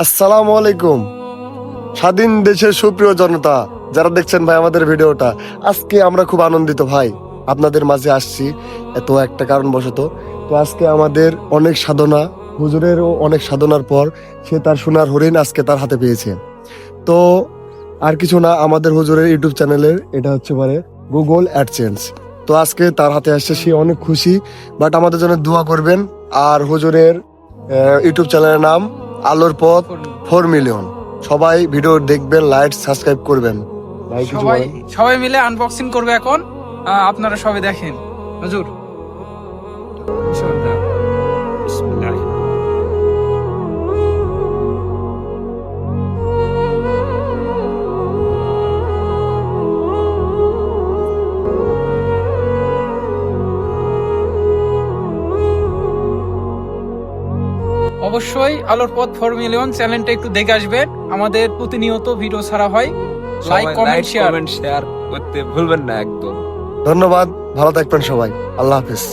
আসসালামু আলাইকুম। স্বাধীন দেশের সুপ্রিয় জনতা যারা দেখছেন ভাই আমাদের ভিডিওটা, আজকে আমরা খুব আনন্দিত ভাই আপনাদের মাঝে আসছি এত একটা কারণবশত। তো আজকে আমাদের অনেক সাধনা, হুজুরেরও অনেক সাধনার পর সে তার সোনার হরিণ আজকে তার হাতে পেয়েছে। তো আর কিছু না, আমাদের হুজুরের ইউটিউব চ্যানেলের এটা হচ্ছে মানে গুগল অ্যাডসেন্স। তো আজকে তার হাতে আসছে, সে অনেক খুশি। বাট আমাদের জন্য দোয়া করবেন। আর হুজুরের ইউটিউব চ্যানেলের নাম আলোর পথ 4 মিলিয়ন। সবাই ভিডিও দেখবেন, লাইক সাবস্ক্রাইব করবেন। ভাই কিছু সবাই বলেন? সবাই মিলে আনবক্সিং করবে এখন। আপনারা সবাই দেখেন হুজুর। অবশ্যই আলোর পথ 4 মিলিয়ন চ্যানেলটা একটু দেখে আসবেন। আমাদের প্রতিনিয়ত ভিডিও ছাড়া হয়। লাইক কমেন্ট শেয়ার শেয়ার করতে ভুলবেন না একদম। ধন্যবাদ, ভালো থাকবেন সবাই, আল্লাহ হাফেজ।